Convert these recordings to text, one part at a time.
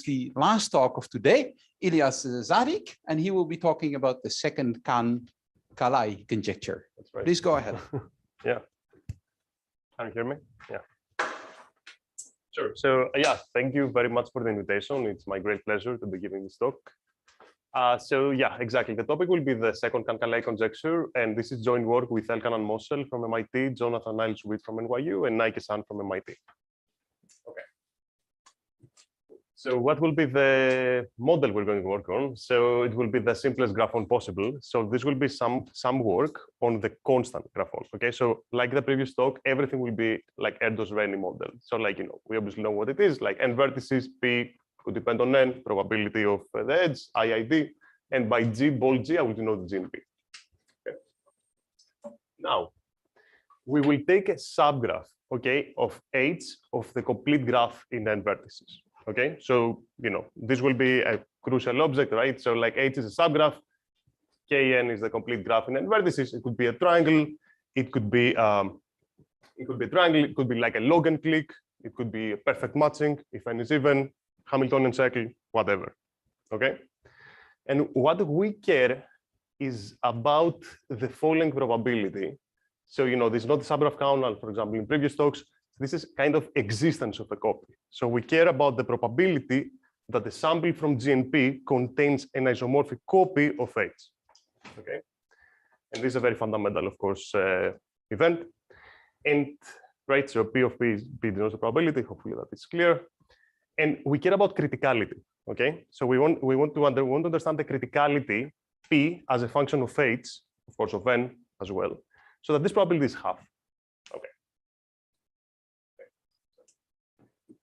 the last talk of today, Ilias Zadik, and he will be talking about the second Kahn-Kalai conjecture. That's right. Please go ahead. Yeah. Can you hear me? Yeah. Sure. So yeah, thank you very much for the invitation. It's my great pleasure to be giving this talk. So yeah, exactly. The topic will be the second Kahn-Kalai conjecture, and this is joint work with Elchanan Mossel from MIT, Jonathan Niles-Weed from NYU, and Nike Sun from MIT. Okay. So what will be the model we're going to work on? So it will be the simplest graphon possible. So this will be some work on the constant graphon. Okay. So like the previous talk, everything will be like Erdos-Renyi model. So like, you know, we obviously know what it is, like n vertices, p could depend on n, probability of the edge, IID, and by G, bold G, I will denote the G and P. Okay. Now, we will take a subgraph, okay, of H of the complete graph in n vertices. Okay, so you know this will be a crucial object, right? So like H is a subgraph, Kn is the complete graph in n vertices. It could be a triangle, it could be a triangle, it could be like a log and click, it could be a perfect matching if n is even, Hamiltonian circle, whatever. Okay, and what we care is about the following probability. So you know this is not the subgraph count, for example, in previous talks. This is kind of existence of a copy. So we care about the probability that the sample from G and P contains an isomorphic copy of H. Okay, and this is a very fundamental, of course, event. And right, so P of P is P denotes the probability. Hopefully that is clear. And we care about criticality. Okay, so we want to understand the criticality P as a function of H, of course, of n as well, so that this probability is half. Okay.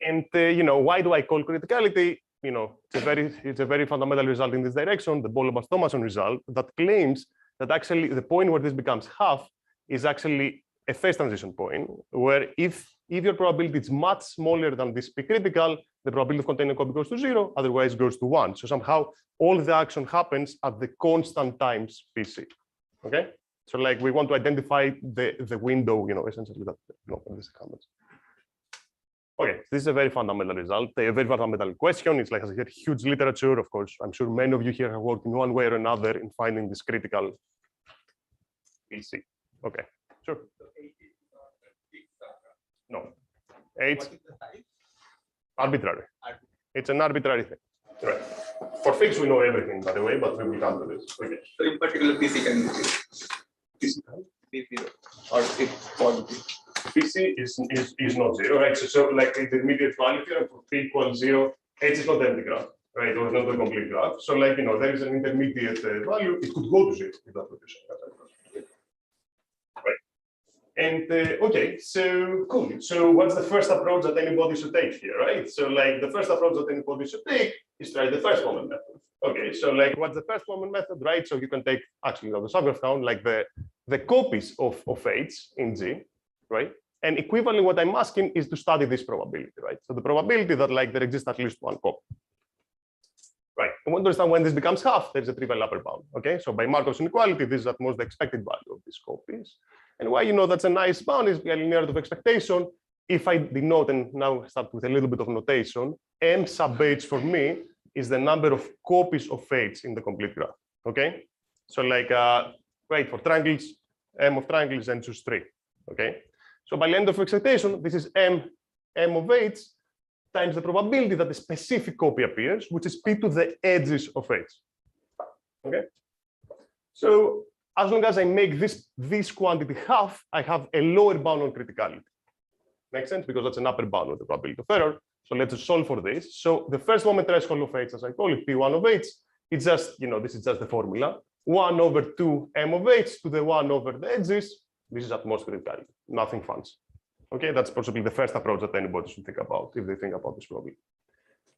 And you know, why do I call criticality? You know, it's a very fundamental result in this direction, the Bolomas-Thomason result, that claims that actually the point where this becomes half is actually a phase transition point, where if your probability is much smaller than this P critical, the probability of containing a copy goes to 0, otherwise goes to 1. So somehow all the action happens at the constant times PC. Okay, so like we want to identify the window, you know, essentially that this happens. Okay, this is a very fundamental result, a very fundamental question. It's like has a huge literature. Of course, I'm sure many of you here have worked in one way or another in finding this critical PC. Okay, sure. No, H arbitrary. It's an arbitrary thing. Right. For fixed, we know everything, by the way, but we will come to this. Okay. So in particular, PC can be P0 or it's positive. PC is not 0, right? So like the intermediate value theorem for P equals 0, H is not empty graph, right? Or not a complete graph. So like, you know, there is an intermediate value. It could go to 0 if that's what you're saying. Right. And okay, so cool. So what's the first approach that anybody should take here, right? So like the first approach that anybody should take is try the first moment method. Okay, so like what's the first moment method, right? So you can take actually, you know, the subgraph count, like the copies of H in G, right? And equivalently, what I'm asking is to study this probability, right? So the probability that like there exists at least one copy. Right. I want to understand when this becomes half, there's a trivial upper bound. Okay, so by Markov's inequality, this is at most the expected value of these copies. And why you know that's a nice bound is by linearity of expectation. If I denote, and now start with a little bit of notation, M sub H for me is the number of copies of H in the complete graph. Okay, so like right, for triangles, M of triangles and choose 3. Okay, so by linearity of expectation, this is M of H times the probability that a specific copy appears, which is P to the edges of H. Okay, so as long as I make this quantity half, I have a lower bound on criticality. Makes sense? Because that's an upper bound of the probability of error. So let's solve for this. So the first moment threshold of H, as I call it, P1 of H, it's just, you know, this is just the formula. 1 over 2 M of H to the 1 over the edges. This is at most criticality, nothing fancy. Okay, that's possibly the first approach that anybody should think about if they think about this problem.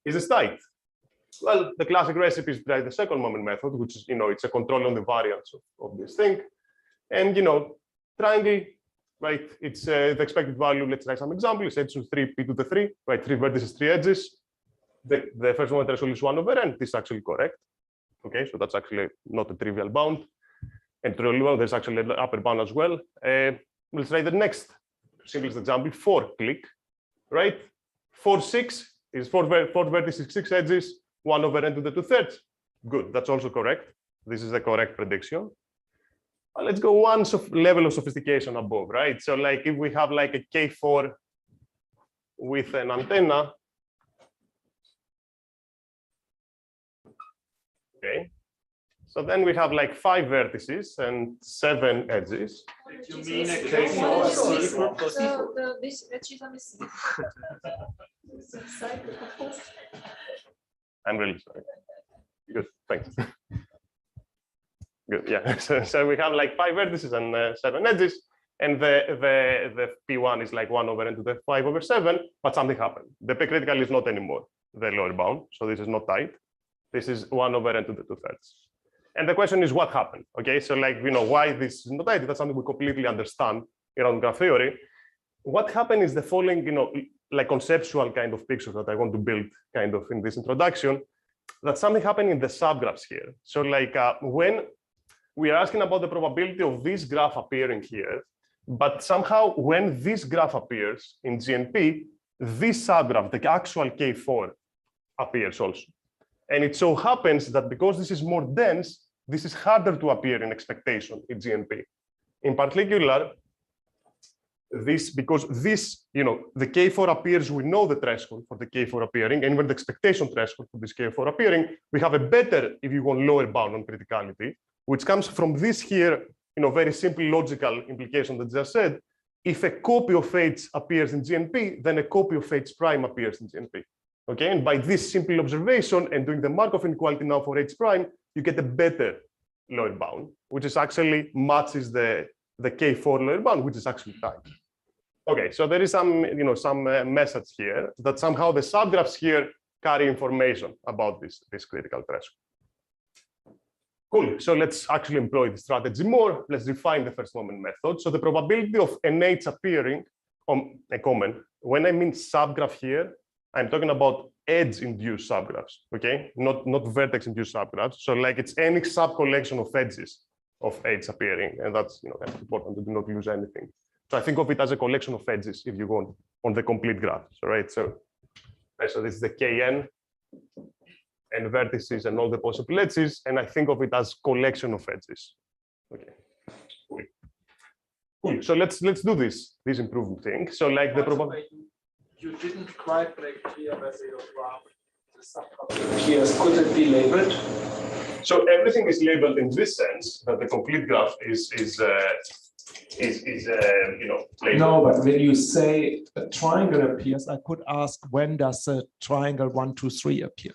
Is this tight? Well, the classic recipe is try the second moment method, which is, you know, it's a control on the variance of this thing. And, you know, triangle, right? It's the expected value. Let's try some example. It's H to 3, P to the 3, right? 3 vertices, 3 edges. The first moment threshold is 1 over n. This is actually correct. Okay, so that's actually not a trivial bound. And there's actually an upper bound as well. Let's try the next simplest example, 4 click, right? 4, 6 is 4 vertices, 6 edges, 1 over n to the 2/3. Good, that's also correct. This is the correct prediction. Let's go one level of sophistication above, right? So like if we have like a K4 with an antenna, okay. So then we have like 5 vertices and 7 edges. You mean a K4? I'm really sorry. Good, thanks. Good, yeah. So we have like 5 vertices and 7 edges, and the P1 is like 1 over n to the 5 over 7, but something happened. The P critical is not anymore the lower bound, so this is not tight. This is 1 over n to the 2/3. And the question is what happened, okay? So like, why this is not tight, that's something we completely understand around graph theory. What happened is the following, like conceptual kind of picture that I want to build kind of in this introduction, that something happened in the subgraphs here. So like when we are asking about the probability of this graph appearing here, but somehow when this graph appears in GNP, this subgraph, the actual K4, appears also. And it so happens that because this is more dense, this is harder to appear in expectation in GNP. In particular, because this, the K4 appears, we know the threshold for the K4 appearing, and when the expectation threshold for this K4 appearing, we have a better, if you want, lower bound on criticality, which comes from this here, very simple logical implication that just said, if a copy of H appears in GNP, then a copy of H prime appears in GNP. Okay, and by this simple observation and doing the Markov inequality now for H prime, you get a better lower bound, which is actually matches the K4 lower bound, which is actually tight. Okay, so there is some message here that somehow the subgraphs here carry information about this critical threshold. Cool. So let's actually employ the strategy more. Let's define the first moment method. So the probability of an H appearing on a comment, when I mean subgraph here, I'm talking about edge-induced subgraphs, okay? Not vertex-induced subgraphs. So like it's any sub-collection of edges of H appearing, and that's kind of important to do not lose anything. So I think of it as a collection of edges, if you want, on the complete graph. So right, so this is the Kn and vertices and all the possible edges, and I think of it as collection of edges. Okay. Cool. So let's do this improvement thing. So like the probability. You didn't quite make clear whether your graph the subgraph appears. Could it be labeled? So everything is labeled in this sense that the complete graph is labeled. No, but when you say a triangle appears, I could ask when does the triangle 1, 2, 3 appear?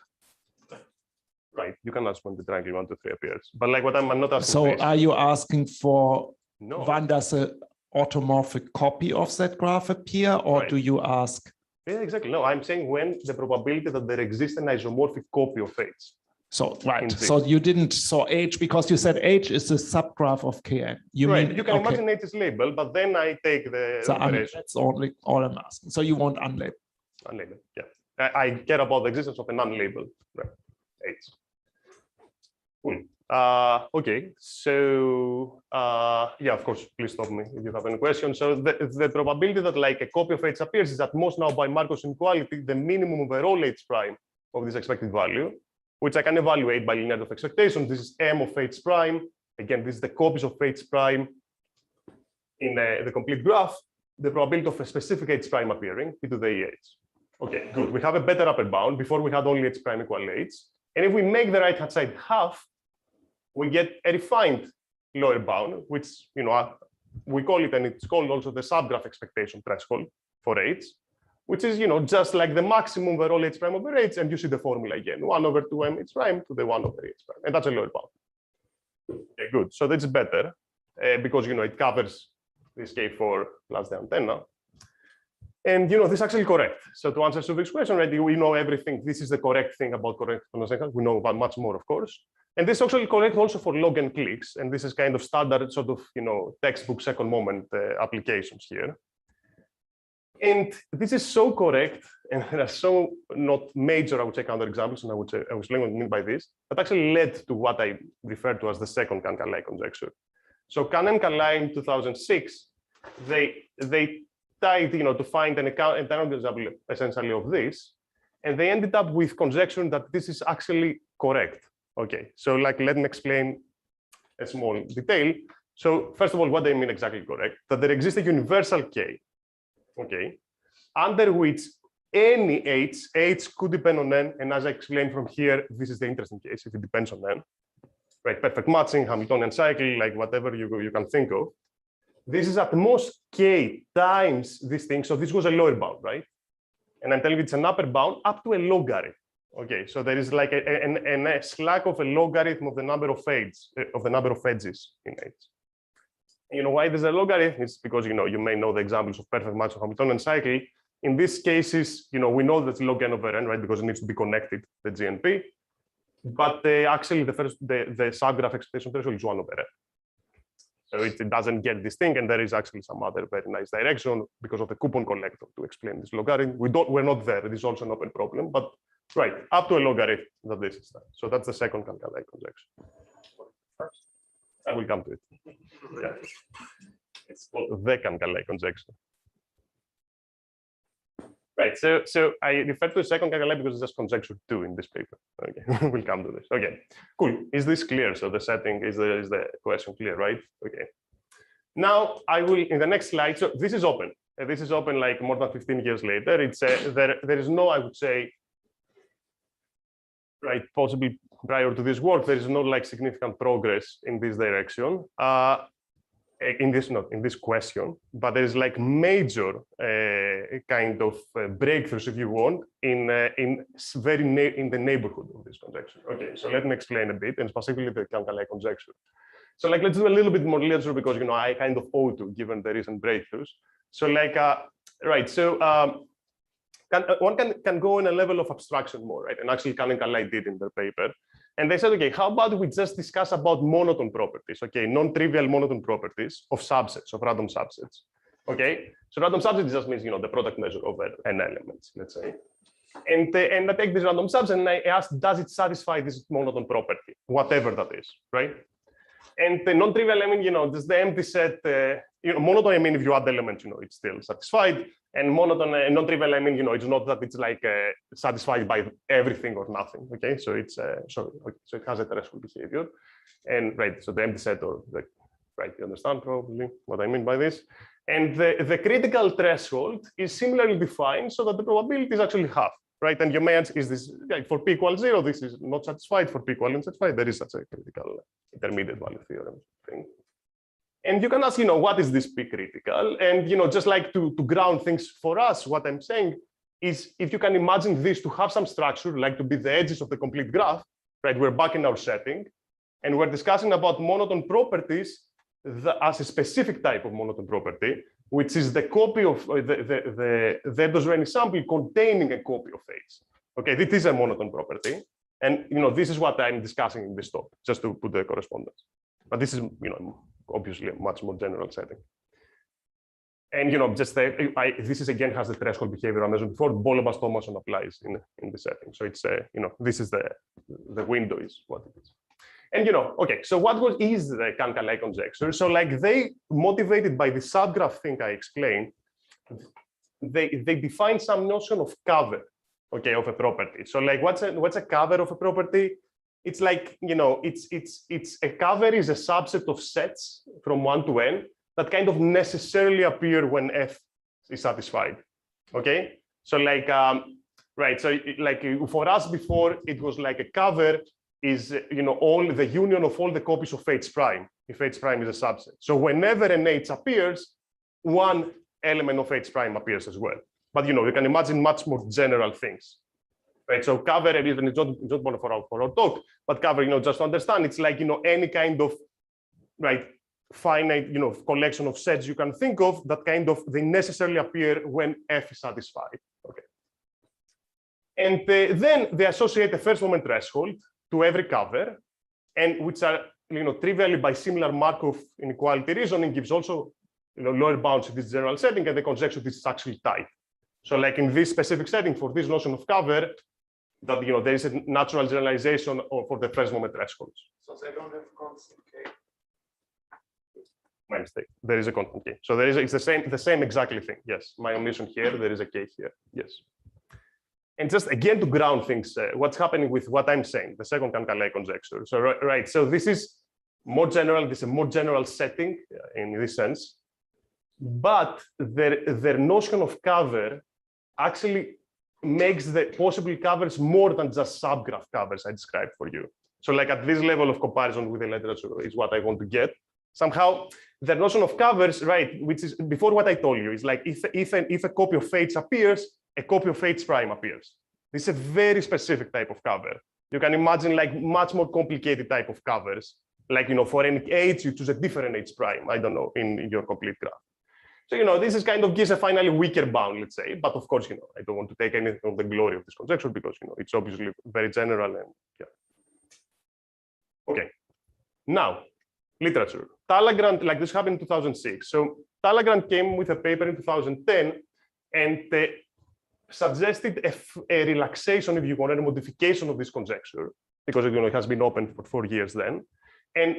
Right, you can ask when the triangle 1, 2, 3 appears, but like what I'm not asking. So are you asking for no. when does a automorphic copy of that graph appear, or right. Do you ask? Yeah, exactly. No, I'm saying when the probability that there exists an isomorphic copy of H. So right. So you didn't H because you said H is the subgraph of Kn. You right. mean You can okay. imagine H is labeled, but then I take the operation. That's all I'm asking. So you want unlabeled. Unlabeled, yeah. I care about the existence of an unlabeled H. Cool. Okay, so yeah, of course, please stop me if you have any questions. So the probability that like a copy of H appears is at most now by Markov inequality, the minimum overall H prime of this expected value, which I can evaluate by linearity of expectation. This is M of H prime. Again, this is the copies of H prime in the complete graph, the probability of a specific H prime appearing to the EH. Okay, good. We have a better upper bound. Before we had only H prime equal H. And if we make the right-hand side half, we get a refined lower bound, which we call it, and it's called also the subgraph expectation threshold for H, which is just like the maximum overall H prime over H, and you see the formula again, 1 over 2m H prime to the 1 over H prime, and that's a lower bound. Okay, good. So that's better because it covers this K4 plus the antenna. And this is actually correct. So to answer Suvik's question, right, we know everything. This is the correct thing about correct pronunciation. We know about much more, of course. And this is actually correct also for log and clicks. And this is kind of standard sort of textbook second moment applications here. And this is so correct, and there are so not major, I would say, counterexamples, and I would say I was explaining what I mean by this, that actually led to what I refer to as the second Kahn-Kalai conjecture. So Kahn and Kalai in 2006, they tried to find an example essentially of this. and they ended up with conjecturing that this is actually correct. Okay, so like let me explain a small detail. So first of all, what they mean exactly correct? That there exists a universal K, okay, under which any H could depend on N, and as I explained from here, this is the interesting case if it depends on N, right? Perfect matching, Hamiltonian cycle, like whatever you can think of. This is at most K times this thing, so this was a lower bound, right? And I'm telling you it's an upper bound up to a logarithm. Okay, so there is like a slack of a logarithm of the number of edges in H. You know why there's a logarithm? It's because you may know the examples of perfect match of Hamiltonian cycle. In these cases, we know that's log n over n, right? Because it needs to be connected, the GNP. But actually, the subgraph expectation threshold is 1 over n. So it doesn't get this thing, and there is actually some other very nice direction because of the coupon collector to explain this logarithm. We're not there. It is also an open problem, but right up to a logarithm that this is that. So that's the second Kahn-Kalai conjecture. I will come to it. Yeah. It's called the Kahn-Kalai conjecture. Right. So I refer to the second Kahn-Kalai because it's just conjecture 2 in this paper. Okay, we'll come to this. Okay, cool. Is this clear? So the setting is the question clear, right? Okay. Now I will in the next slide. So this is open. This is open like more than 15 years later. It's there is no, I would say, right, possibly prior to this work, there is no like significant progress in this direction. In this question, but there is like major kind of breakthroughs, if you want, in the neighborhood of this conjecture. Okay, so let me explain a bit, and specifically the Kahn-Kalai conjecture. So like let's do a little bit more literature because I kind of owe to, given the recent breakthroughs. So like right, so one can go in a level of abstraction more, right? And actually Kahn and Kalai did in their paper. And they said, okay, how about we just discuss about monotone properties, okay, non-trivial monotone properties of subsets, of random subsets, okay? So random subsets just means, the product measure over n elements, let's say. And I take this random subset and I ask, does it satisfy this monotone property, whatever that is, right? And the non-trivial, I mean, just the empty set, monotone, I mean, if you add elements, it's still satisfied. And monotone, non-trivial, I mean, it's not that it's like satisfied by everything or nothing. Okay, so it's so it has a threshold behavior, and right. So the empty set, or the right, you understand probably what I mean by this. And the critical threshold is similarly defined, so that the probability is actually half. Right, and you may ask, is this like, for p equals 0? This is not satisfied. For p equals satisfied, there is such a critical intermediate value theorem thing. And you can ask, what is this p critical? And just like to ground things for us, what I'm saying is, if you can imagine this to have some structure, like to be the edges of the complete graph, right? We're back in our setting, and we're discussing about monotone properties as a specific type of monotone property, which is the copy of the Erdos-Renyi sample containing a copy of H. Okay, this is a monotone property, and this is what I'm discussing in this talk, just to put the correspondence. But this is obviously a much more general setting. And just this is again has the threshold behavior I mentioned before. Bolobas-Thomason applies in the setting. So it's this is the window is what it is. And okay, so what is the Kahn-Kalai conjecture? So like they, motivated by the subgraph thing I explained, they define some notion of cover, okay, of a property. So like what's a cover of a property? It's like it's a cover is a subset of sets from 1 to n that kind of necessarily appear when f is satisfied. Okay, so like right, so like for us before it was like a cover is all the union of all the copies of H prime, if H prime is a subset. So whenever an H appears, one element of H prime appears as well. But you can imagine much more general things, right? So cover, even it's not more for our talk, but cover, just to understand, it's like any kind of right finite collection of sets you can think of that kind of they necessarily appear when f is satisfied. Okay, and then they associate a first moment threshold to every cover, and which are trivially by similar Markov inequality reasoning gives also lower bounds in this general setting, and the conjecture this is actually tight. So like in this specific setting for this notion of cover, that there is a natural generalization for the first moment thresholds. So they don't have constant k. My mistake. There is a constant k. So there is it's the same exactly thing. Yes, my omission here. There is a k here. Yes. And just again to ground things, what's happening with what I'm saying, the second Kahn-Kalai conjecture. So right, so this is more general. This is a more general setting in this sense, but their notion of cover actually makes the possible covers more than just subgraph covers I described for you. So like at this level of comparison with the literature is what I want to get. Somehow the notion of covers, right, which is before what I told you, is like if a copy of H appears, a copy of H prime appears. This is a very specific type of cover. You can imagine like much more complicated type of covers. Like, you know, for any H, you choose a different H prime, I don't know, in your complete graph. So, you know, this is kind of gives a finally weaker bound, let's say. But of course, you know, I don't want to take anything of the glory of this conjecture because, you know, it's obviously very general and yeah. Okay. Now, literature. Talagrand, like this happened in 2006. So Talagrand came with a paper in 2010 and suggested a relaxation, if you want, a modification of this conjecture, because you know it has been open for 4 years then, and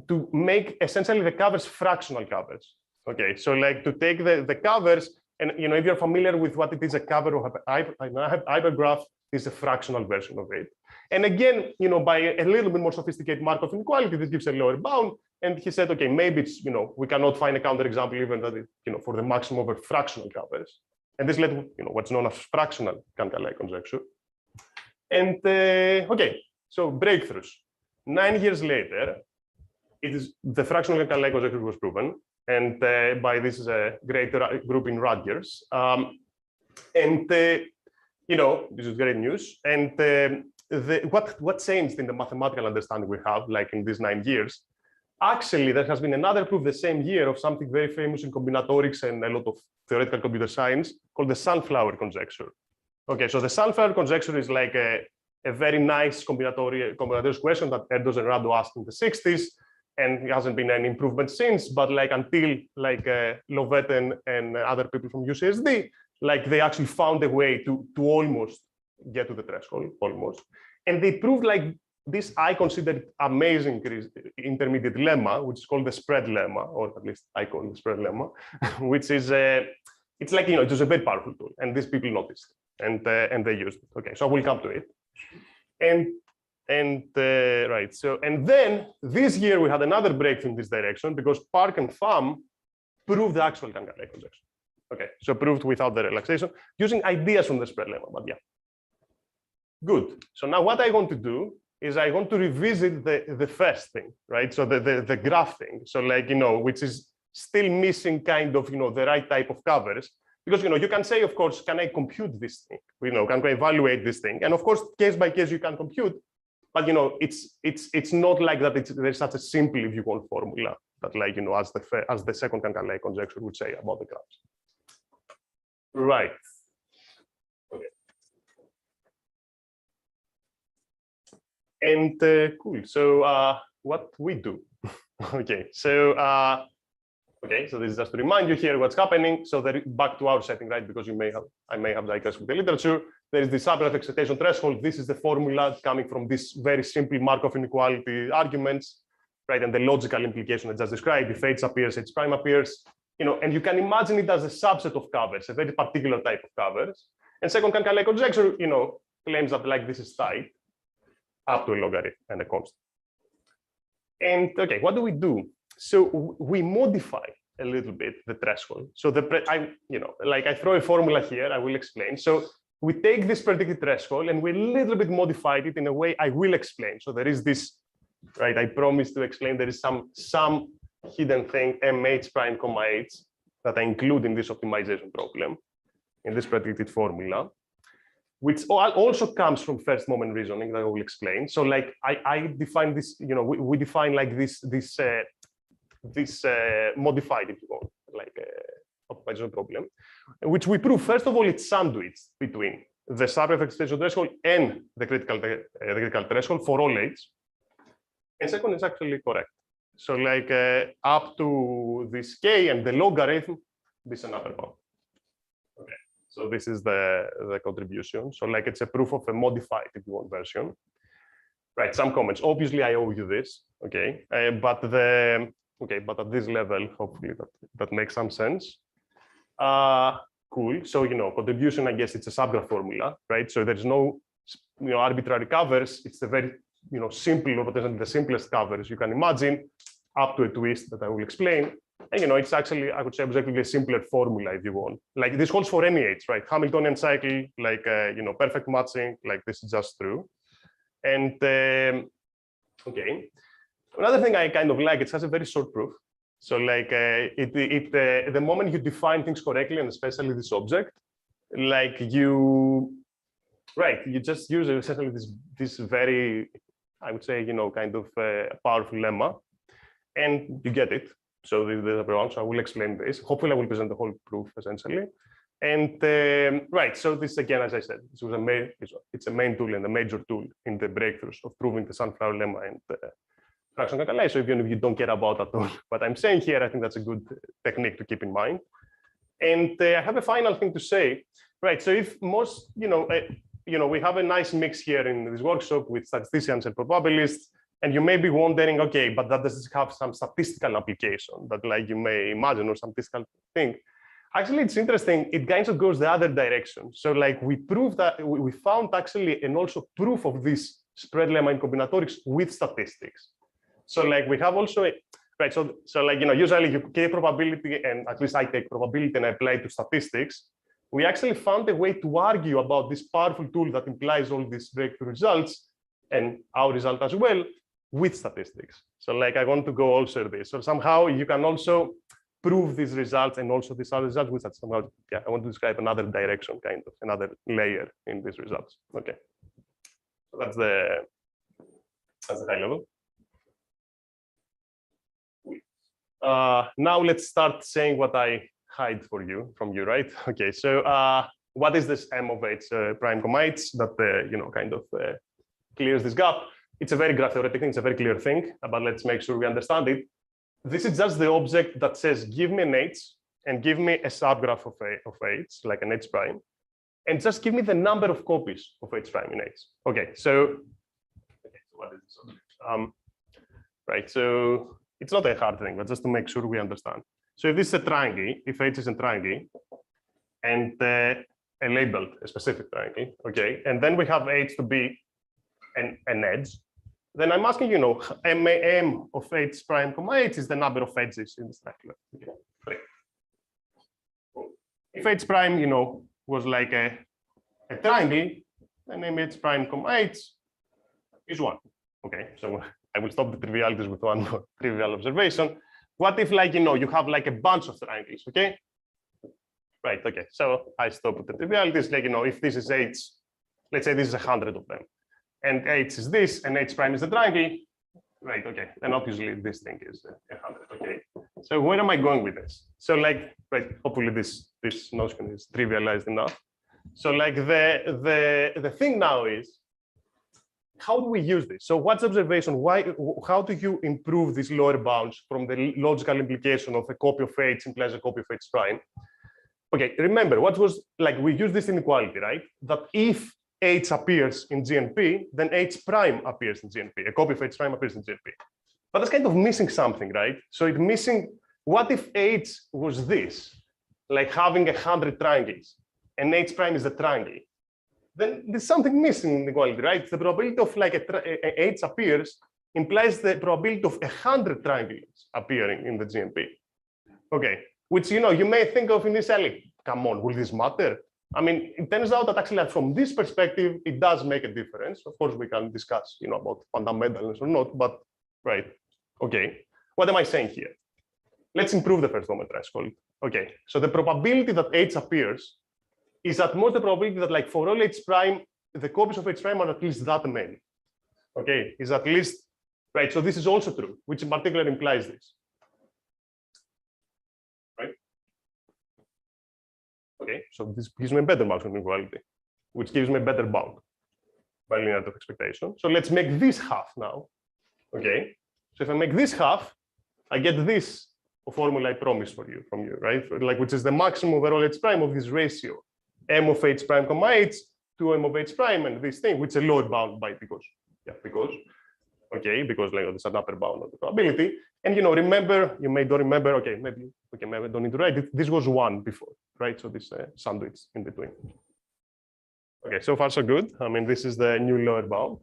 to make essentially the covers fractional covers. Okay, so like to take the covers, and you know, if you're familiar with what it is, a cover of hypergraph is a fractional version of it. And again, you know, by a little bit more sophisticated Markov inequality, this gives a lower bound. And he said, okay, maybe it's, you know, we cannot find a counterexample even that, you know, for the maximum over fractional covers. And this led to, you know, what's known as fractional Kahn-Kalai conjecture. And okay, so breakthroughs. 9 years later, it is the fractional Kahn-Kalai conjecture was proven, and by this great group in Rutgers. You know, this is great news. And what changed in the mathematical understanding we have, like in these 9 years? Actually, there has been another proof the same year of something very famous in combinatorics and a lot of theoretical computer science called the sunflower conjecture. Okay, so the sunflower conjecture is like a very nice combinatorics question that Erdos and Rado asked in the 60s, and it hasn't been any improvement since, but like until like Lovett and other people from UCSD, like they actually found a way to almost get to the threshold, almost. And they proved like this, I consider amazing intermediate lemma, which is called the spread lemma, or at least I call it the spread lemma, which is it's like, you know, it was a very powerful tool, and these people noticed, and they used it. Okay, so I will come to it, right. So and then this year we had another breakthrough in this direction because Park and Pham proved the actual Kahn-Kalai conjecture. Okay, so proved without the relaxation using ideas from the spread lemma, but yeah. Good. So now what I want to do is I want to revisit the first thing, right? So the graph thing. So like, you know, which is still missing kind of, you know, the right type of covers. Because, you know, you can say, of course, can I compute this thing? You know, can I evaluate this thing? And of course, case by case, you can compute. But, you know, it's not like that. There's such a simple, if you want, formula that, like, you know, as the second Kahn-Kalai conjecture would say about the graphs. Right. Okay. And cool. So what we do? Okay. So okay. So this is just to remind you here what's happening. So back to our setting, right? Because I may have digressed with the literature. There is the subgraph excitation threshold. This is the formula coming from this very simple Markov inequality arguments, right? And the logical implication I just described. If H appears, H prime appears. You know, and you can imagine it as a subset of covers, a very particular type of covers. And second Kahn-Kalai conjecture, you know, claims that like this is tight up to a logarithm and a constant. And okay, what do we do? So we modify a little bit the threshold. So you know, like I throw a formula here, I will explain. So we take this predicted threshold and we a little bit modified it in a way I will explain. So there is this, right? I promise to explain there is some hidden thing mh prime comma h that I include in this optimization problem in this predicted formula, which also comes from first moment reasoning that I will explain. So like I define this, you know, we define like this modified, if you want, like optimization problem, which we prove first of all it's sandwiched between the subgraph excitation threshold and the critical threshold for all h, and second is actually correct. So like up to this k and the logarithm, this is another bound. Okay, so this is the contribution. So like it's a proof of a modified, if you want, version. Right, some comments. Obviously, I owe you this. Okay, but at this level, hopefully that makes some sense. cool. So, contribution, I guess it's a subgraph formula, right? So there's no, arbitrary covers. It's the very, simple or potentially the simplest covers you can imagine, up to a twist that I will explain. And, it's actually, I would say, objectively a simpler formula if you want. Like this holds for any H, right? Hamiltonian cycle, like, perfect matching, like this is just true. And, okay. Another thing I kind of like, it has a very short proof. So like the moment you define things correctly, and especially this object, like you just use essentially this very, I would say, kind of powerful lemma, and you get it. So this is everyone. So I will explain this. Hopefully I will present the whole proof essentially. And so this again, as I said, this was it's a main tool and a major tool in the breakthroughs of proving the sunflower lemma and fractional Kahn-Kalai. So even if you don't care about at all what I'm saying here, I think that's a good technique to keep in mind. And I have a final thing to say, right? So if most, we have a nice mix here in this workshop with statisticians and probabilists, and you may be wondering, okay, but that does have some statistical application that, like you may imagine, or some statistical thing. Actually, it's interesting. It kind of goes the other direction. So, like we proved that we found actually, and also proof of this spread lemma in combinatorics with statistics. So like we have also, right, so like, usually you take probability, and at least I take probability and I apply it to statistics. We actually found a way to argue about this powerful tool that implies all these breakthrough results and our result as well with statistics. So like I want to go also this. So somehow you can also prove these results and also these other results with that somehow, I want to describe another direction, kind of another layer in these results. Okay. So that's the high level. Now let's start saying what I hide from you, right? Okay, so what is this M of H prime comma H that kind of clears this gap? It's a very graph theoretic thing, it's a very clear thing, but let's make sure we understand it. This is just the object that says, give me an H and give me a subgraph of H, like an H prime, and just give me the number of copies of H prime in H. Okay, so what is this? Right, so it's not a hard thing, but just to make sure we understand. So if this is a triangle, if H is a triangle, and a labeled, a specific triangle, okay, and then we have H to be an edge, then I'm asking, M of H prime comma H is the number of edges in the triangle. Okay, great. If H prime, was like a triangle, then M H prime comma H is 1. Okay, so I will stop the trivialities with one more trivial observation. What if, like, you have like a bunch of triangles, okay? Right, okay, so I stop with the trivialities, like, if this is H, let's say this is 100 of them, and H is this, and H prime is the triangle, right, okay, then obviously this thing is 100, okay? So where am I going with this? So like, right, hopefully this notion is trivialized enough. So like the thing now is, how do we use this? So what's observation? How do you improve these lower bounds from the logical implication of a copy of H implies a copy of H prime? Okay, remember what was like, we use this inequality, right? That if H appears in GNP, then H prime appears in GNP. A copy of H prime appears in GNP. But that's kind of missing something, right? So it's missing, what if H was this? Like having 100 triangles, and H prime is the triangle. Then there's something missing in the inequality, right? The probability of like a H appears implies the probability of 100 triangles appearing in the GNP. Okay, which you may think of initially, come on, will this matter? I mean, it turns out that actually from this perspective, it does make a difference. Of course, we can discuss, about fundamentals or not, but right. Okay, what am I saying here? Let's improve the first order threshold. Okay, so the probability that H appears is at most the probability that, like, for all H prime, the copies of H prime are at least that many. Okay, is at least, right? So this is also true, which in particular implies this. Right? Okay, so this gives me a better Maxwell inequality, which gives me a better bound by linearity of expectation. So let's make this half now. Okay, so if I make this half, I get this formula I promised from you, right? Like, which is the maximum overall H prime of this ratio, M of H prime comma H to M of H prime, and this thing, which is a lower bound by because. okay, because like there's an upper bound of the probability. And remember, you may don't remember, okay, maybe I don't need to write it. This was 1 before, right? So this sandwich in between. Okay, so far so good. I mean, this is the new lower bound.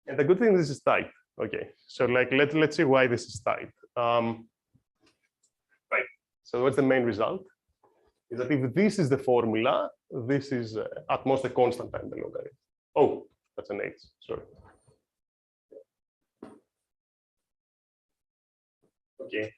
And the good thing is this is tight. Okay, so like let's see why this is tight. Right. So what's the main result? Is that if this is the formula, this is at most a constant time the logarithm. Oh, that's an H. Sorry. Okay.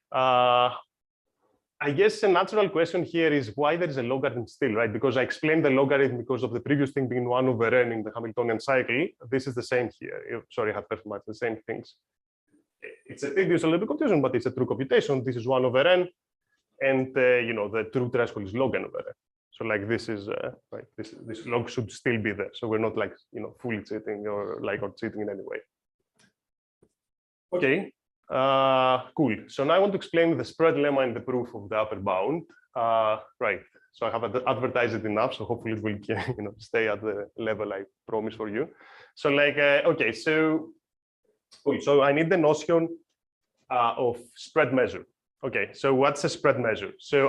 I guess a natural question here is why there is a logarithm still, right? Because I explained the logarithm because of the previous thing being 1 over n in the Hamiltonian cycle. This is the same here. Sorry, I had very much the same things. It's a little bit confusion, but it's a true computation. This is 1 over n, and the true threshold is log n over n. So like this is right. This log should still be there. So we're not like fully cheating or cheating in any way. Okay. Cool. So now I want to explain the spread lemma in the proof of the upper bound. Right. So I have advertised it enough, so hopefully it will stay at the level I promised for you. So like okay, so cool. So I need the notion of spread measure. Okay. So what's a spread measure? So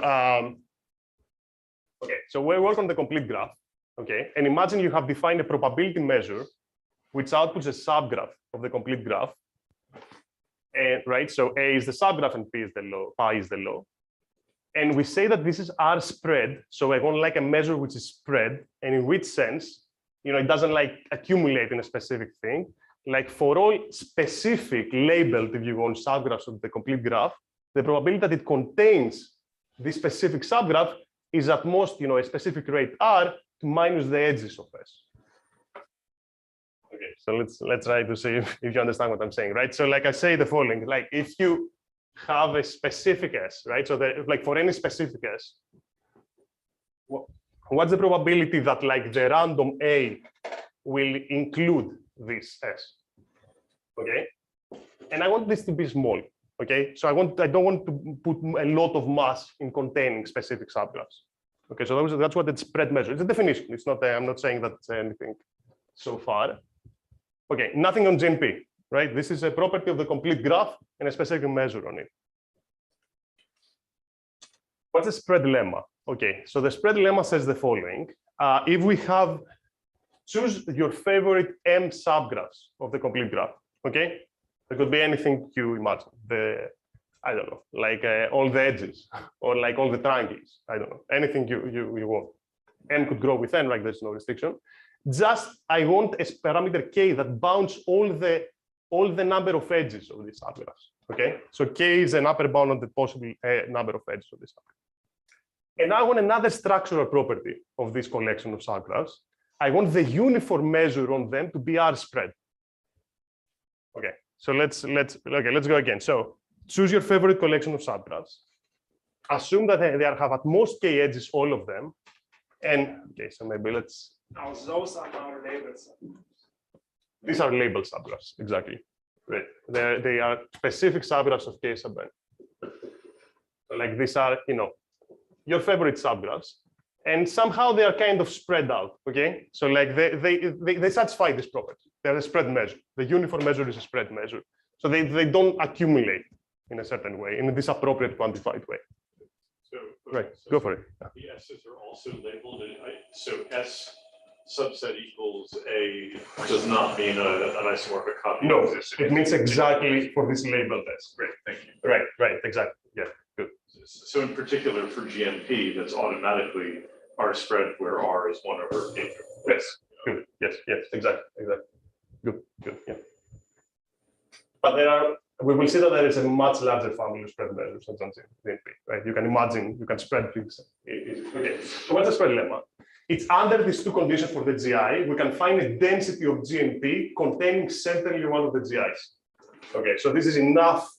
okay. So we work on the complete graph. Okay. And imagine you have defined a probability measure which outputs a subgraph of the complete graph. And right, so A is the subgraph and P is the law, pi is the law. And we say that this is our spread. So I want like a measure which is spread, and in which sense, it doesn't like accumulate in a specific thing. Like for all specific labeled, if you want, subgraphs of the complete graph, the probability that it contains this specific subgraph is at most, a specific rate R to minus the edges of S. Okay, so let's try to see if you understand what I'm saying, right? So like I say the following, like if you have a specific S, right? So that like for any specific S, what's the probability that like the random A will include this S? Okay, and I want this to be small. Okay, so I don't want to put a lot of mass in containing specific subgraphs. Okay, so that's what the spread measure. It's a definition. It's not. I'm not saying that's anything so far. Okay, nothing on GNP, right? This is a property of the complete graph and a specific measure on it. What's the spread lemma? Okay, so the spread lemma says the following. If we have, choose your favorite M subgraphs of the complete graph, okay? It could be anything you imagine. I don't know, like all the edges or like all the triangles. I don't know, anything you want. M could grow with N, like there's no restriction. Just I want a parameter K that bounds all the number of edges of these subgraphs. Okay, so K is an upper bound on the possible number of edges of this subgraph. And I want another structural property of this collection of subgraphs. I want the uniform measure on them to be R spread. Okay, so let's go again. So choose your favorite collection of subgraphs. Assume that they have at most K edges, all of them. And okay, so maybe let's. Now those are now labeled subgraphs. These are labeled subgraphs, exactly. Right. They are specific subgraphs of K sub n. Like these are, your favorite subgraphs, and somehow they are kind of spread out. Okay, so like they satisfy this property. They're a spread measure. The uniform measure is a spread measure, so they don't accumulate in a certain way, in this appropriate quantified way. So, right, go for it. Yeah. The S's are also labeled, so S subset equals A does not mean an isomorphic copy. No, it means exactly for this labeled S. Great, thank you. Right, exactly. Yeah, good. So in particular for GNP, that's automatically R spread where R is 1 over A. Yes, good. Yes, exactly. Good, yeah. But we will see that there is a much larger family of spread measures than GNP, right? You can imagine, you can spread things. Okay, so what's the spread lemma? It's under these two conditions for the GI, we can find a density of GNP containing certainly one of the GIs. Okay, so this is enough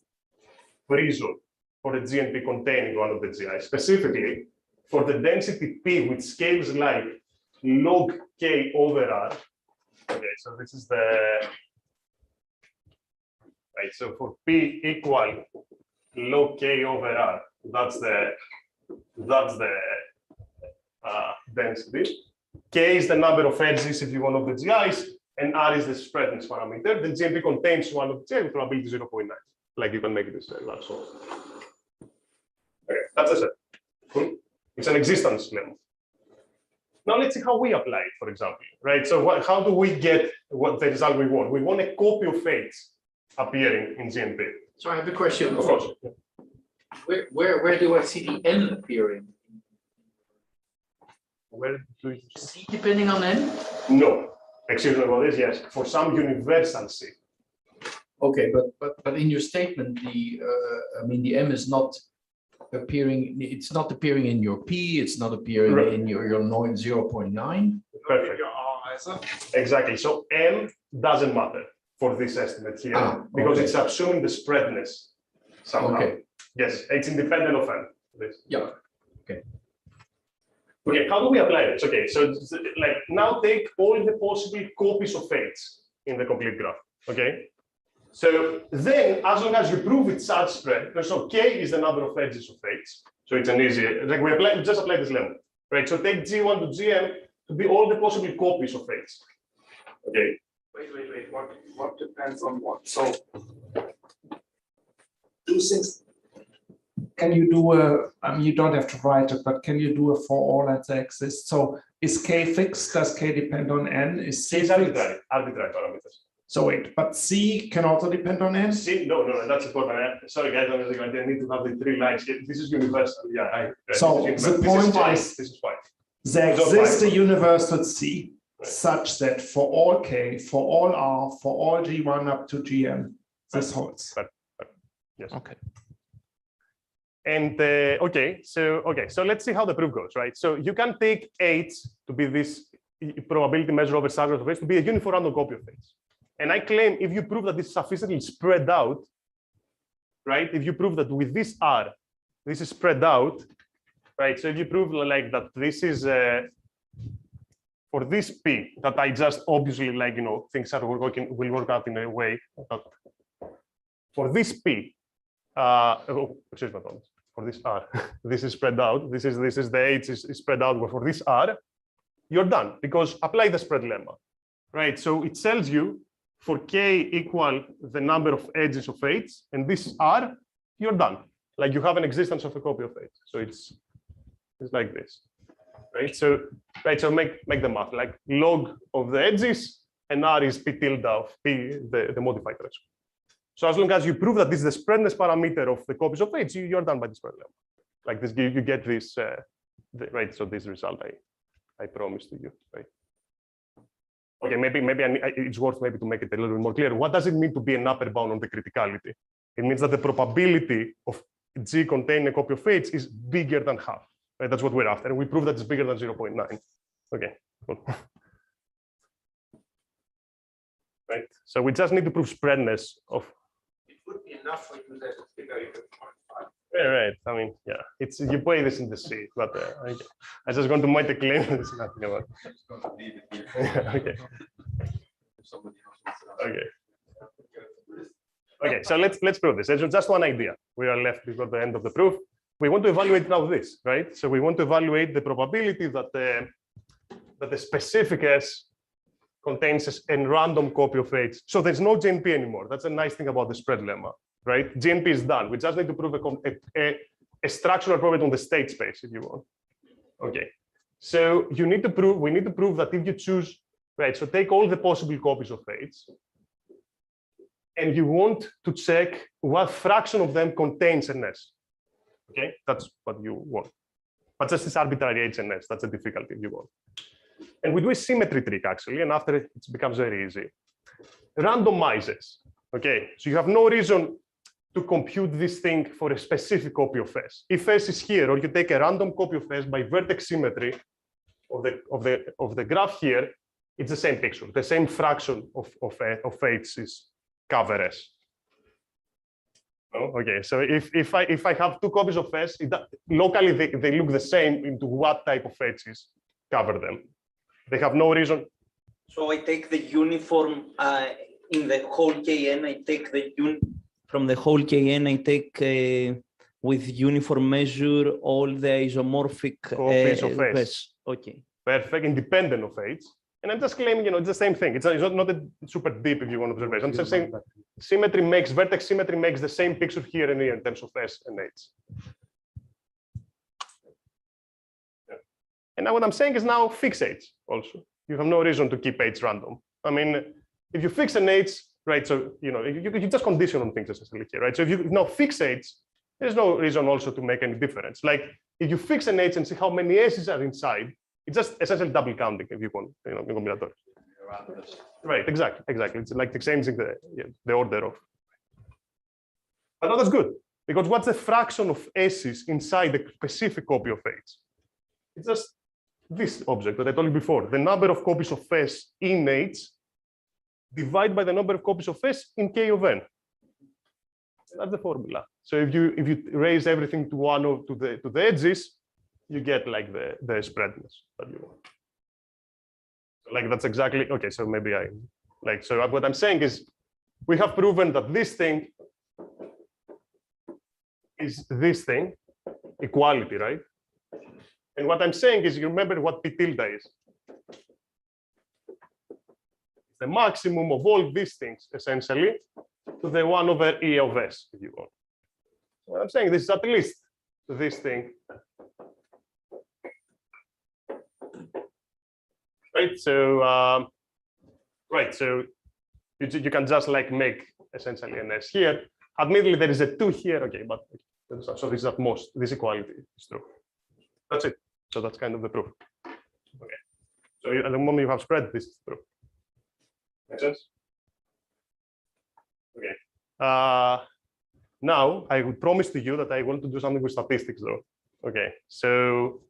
reason for a GNP containing one of the GIs, specifically for the density P, which scales like log K over R. Okay, so this is the, right, so for P equal log K over R, that's the density. K is the number of edges if you want of the GIs, and R is the spreadness parameter, then GMP contains one of the with probability 0.9. Like you can make this large source. Okay, that's a set. It's an existence lemma. Now let's see how we apply it, for example, right? So how do we get what the result we want? We want a copy of H appearing in GMP. So I have a question. Of course. Where do I see the N appearing? Where do you C depending on N? No. Excuse me about this, yes. For some universal C. Okay, but in your statement, the M is not appearing. It's not appearing in your P. It's not appearing Right. in your 0.9. Perfect. Exactly. So M doesn't matter for this estimate here because it's assuming the spreadness somehow. Okay. Yes, it's independent of N. This. Yeah. Okay, how do we apply this? Okay, so like now take all the possible copies of H in the complete graph. Okay. So then, as long as you prove it's such spread, so K is the number of edges of H. So it's an easy, like we just apply this lemma, right? So take G1 to Gm to be all the possible copies of H. Okay. Wait. What depends on what? So two things. Can you do you don't have to write it, but can you do a for all that exists? So is K fixed? Does K depend on N? Is C It's fixed? arbitrary parameters. So wait, but C can also depend on N? See, no, that's important. Sorry, guys, I didn't need to have the three lines here. This is universal. Yeah, So the point is, this is fine. there exists a universal C Right. such that for all K, for all R, for all G1 up to Gm, this holds. Yes. Okay. And so let's see how the proof goes, right? So you can take H to be this probability measure over subgroup of H to be a uniform random copy of H. And I claim if you prove that this is sufficiently spread out, right? If you prove that with this R, this is spread out, right? So if you prove like that this is for this P that I just obviously like, things will work out in a way that for this P, excuse me, for this R, this is spread out. This is the H is spread out. But for this R, you're done because apply the spread lemma, right? So it tells you for K equal the number of edges of H, and this R, you're done. Like you have an existence of a copy of H. So it's like this, right? So make the math like log of the edges, and R is P tilde of P, the modified threshold. So as long as you prove that this is the spreadness parameter of the copies of H, you're done by the spread lemma. Like this, you get this, right? So this result I promised to you, right? Okay, maybe it's worth maybe to make it a little bit more clear. What does it mean to be an upper bound on the criticality? It means that the probability of G containing a copy of H is bigger than half. Right? That's what we're after, and we prove that it's bigger than 0.9. Okay, cool. Right. So we just need to prove spreadness of. It would be enough for you to figure it out. Yeah, right. I mean, yeah, it's you play this in the C, but I just want to make the claim. There's nothing about it. Okay. Okay. Okay. So let's prove this. It's just one idea. We are left before the end of the proof. We want to evaluate now this, right? So we want to evaluate the probability that the specific S contains a random copy of H. So there's no GNP anymore. That's a nice thing about the spread lemma. Right? GNP is done. We just need to prove a structural probability on the state space, if you want. Okay. So we need to prove that if you choose, right? So take all the possible copies of H, and you want to check what fraction of them contains an S. Okay, that's what you want. But just this arbitrary H and S, that's a difficulty if you want. And we do a symmetry trick actually, and after it becomes very easy. Randomizes. Okay, so you have no reason to compute this thing for a specific copy of S. If S is here, or you take a random copy of S by vertex symmetry of the graph here, it's the same picture. The same fraction of H is cover S. Oh, okay, so if I have two copies of S, locally they look the same into what type of H's cover them. They have no reason. So I take the uniform in the whole Kn. I take the from the whole Kn. I take with uniform measure all the isomorphic copies of S. Okay. Perfect, independent of H. And I'm just claiming, it's the same thing. It's not a super deep, if you want, observation. I'm just saying symmetry makes, vertex symmetry makes the same picture here and here in terms of S and H. Yeah. And now what I'm saying is now fix H also. You have no reason to keep H random. I mean, if you fix an H, right, so, you just condition on things essentially here, right? So if you now fix H, there's no reason also to make any difference. Like if you fix an H and see how many S's are inside, it's just essentially double counting if you want, combinatorial. Right, exactly. It's like changing the order of. But no, that's good, because what's the fraction of S's inside the specific copy of H? It's just this object that I told you before, the number of copies of S in H divided by the number of copies of S in K of N. That's the formula. So if you raise everything to one or to the edges, you get like the spreadness that you want. Like that's exactly okay. So maybe so what I'm saying is we have proven that this thing is this thing, equality, right? And what I'm saying is, you remember what P tilde is? The maximum of all these things, essentially, to the 1 over E of S, if you want. What I'm saying, this is at least this thing. Right, so you can just like make essentially an S here. Admittedly, there is a 2 here, okay, but so this is at most, this equality is true. That's it. So that's kind of the proof. Okay. So at the moment you have spread, this is true. Make sense? Okay. Now I would promise to you that I want to do something with statistics, though. Okay. So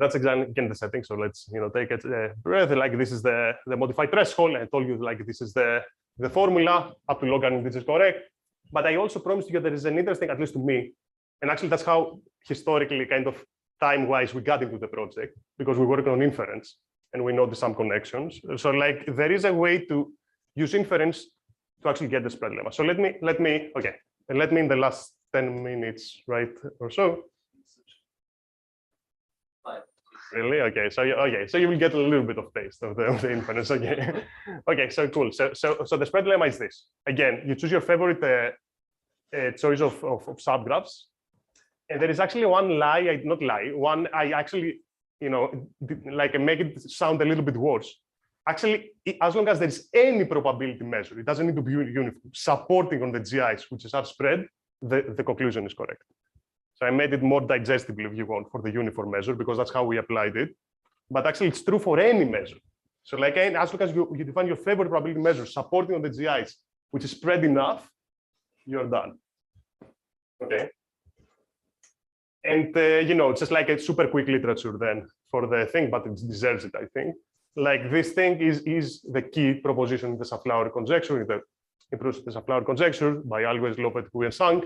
that's exactly again the setting. So let's take a breath. Like this is the modified threshold. I told you like this is the formula up to logarithm. This is correct. But I also promised you there is an interesting, at least to me, and actually that's how historically kind of time-wise we got into the project, because we work on inference and we noticed some connections. So like there is a way to use inference to actually get the spread lemma. So let me in the last 10 minutes, right, or so. Really? Okay. So you will get a little bit of taste of the inference. Okay. Okay. So cool. So the spread lemma is this. Again, you choose your favorite choice of subgraphs, and there is actually one lie. I actually like make it sound a little bit worse. Actually, as long as there is any probability measure, it doesn't need to be uniform, supporting on the GIs, which is our spread, the conclusion is correct. So I made it more digestible, if you want, for the uniform measure, because that's how we applied it. But actually, it's true for any measure. So like as long as you define your favorite probability measure supporting on the GIs, which is spread enough, you're done. Okay. And it's just like a super quick literature then for the thing, but it deserves it, I think. Like this thing is the key proposition in the subflower conjecture, improves the subflower conjecture by Always, Lopez, Hu, and Sang,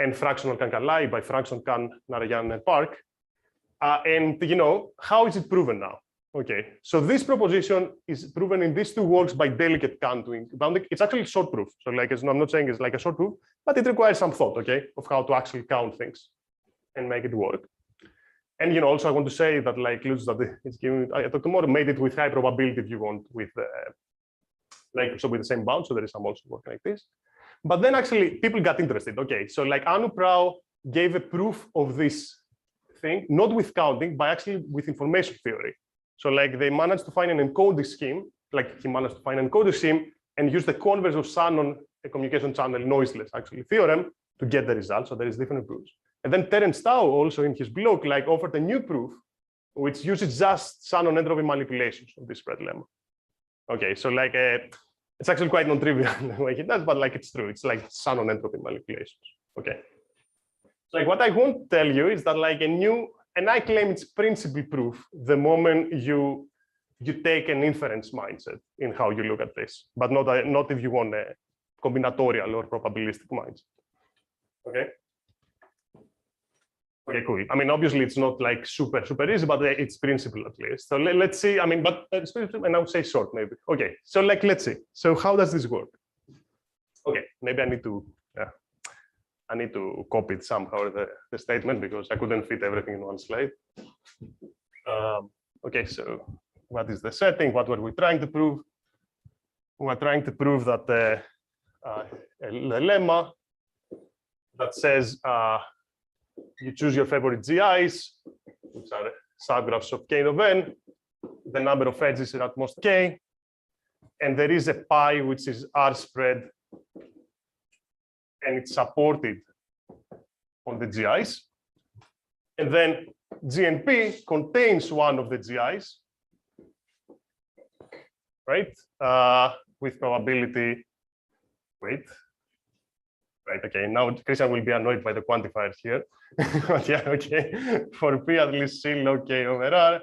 and fractional Kahn-Kalai by Fraction, Kahn, Narayan, and Park. And how is it proven now? Okay, so this proposition is proven in these two works by delicate counting. It's actually short proof. So like I'm not saying it's like a short proof, but it requires some thought, okay, of how to actually count things and make it work. And also I want to say that like that it's given, I talked tomorrow, made it with high probability if you want, with with the same bound. So there is some also work like this. But then actually people got interested. Okay, so like Anu Prau gave a proof of this thing, not with counting, but actually with information theory. So like they managed to find an encoding scheme, like he managed to find an encoding scheme and use the converse of Shannon, a communication channel noiseless actually theorem to get the result. So there is different proofs. And then Terence Tao also in his blog like offered a new proof which uses just Shannon entropy manipulations of this spread lemma. Okay, so like it's actually quite non-trivial the way he does, but like it's true. It's like Shannon entropy manipulations. Okay. So like what I won't tell you is that like and I claim it's principal proof the moment you take an inference mindset in how you look at this, but not if you want a combinatorial or probabilistic mindset. Okay. Okay, cool. I mean, obviously it's not like super easy, but it's principle at least. So let's see. I mean, but and I would say short maybe. Okay, so like let's see. So how does this work? Okay, maybe I need to copy it somehow the statement because I couldn't fit everything in one slide. Okay, so what is the setting? What were we trying to prove? We're trying to prove that the lemma that says you choose your favorite GIs, which are subgraphs of k of n, the number of edges is at most k, and there is a pi which is R spread, and it's supported on the GIs. And then GNP contains one of the GIs, right? With probability, right, okay, now Christian will be annoyed by the quantifiers here. But yeah, okay, for P at least C log K over R,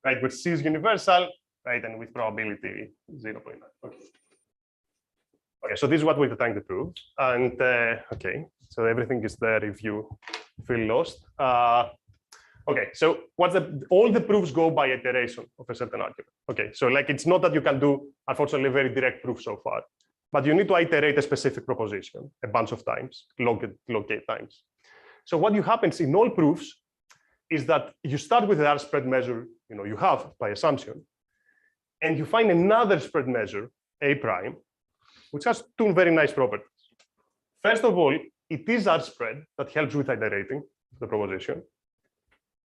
right, which C is universal, right, and with probability 0.9, okay. Okay, so this is what we're trying to prove. And okay, so everything is there if you feel lost. Okay, so all the proofs go by iteration of a certain argument. Okay, so like it's not that you can do, unfortunately, a very direct proof so far, but you need to iterate a specific proposition a bunch of times, log k times. So what happens in all proofs is that you start with the R spread measure, you have by assumption, and you find another spread measure, A prime, which has two very nice properties. First of all, it is R spread that helps with iterating the proposition,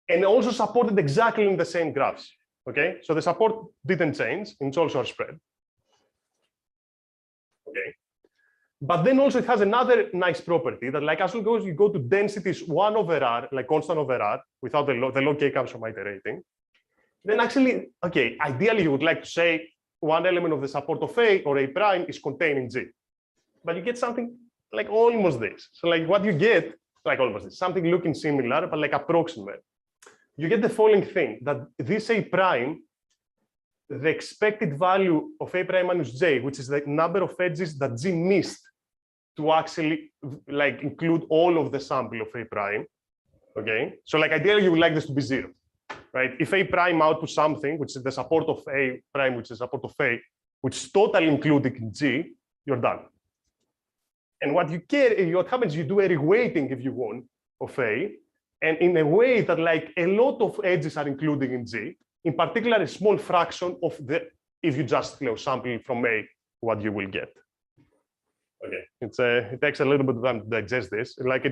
and also supported exactly in the same graphs. Okay, so the support didn't change, and it's also R spread. Okay, but then also it has another nice property that, like, as long as you go to densities 1 over R, like constant over R, without the log k comes from iterating, then actually, okay, ideally you would like to say one element of the support of A or A prime is contained in G, but you get something like almost this. So like what you get, like almost this, something looking similar, but like approximate. You get the following thing, that this A prime, the expected value of A prime minus J, which is the number of edges that G missed to actually like include all of the sample of A prime, okay? So like ideally you would like this to be 0, right? If A prime outputs something, which is the support of A prime, which is support of A, which is totally included in G, you're done. And what happens, you do a reweighting, if you want, of A, and in a way that like a lot of edges are included in G, in particular a small fraction of the, if you just sample from A, what you will get. Okay, it takes a little bit of time to digest this. Like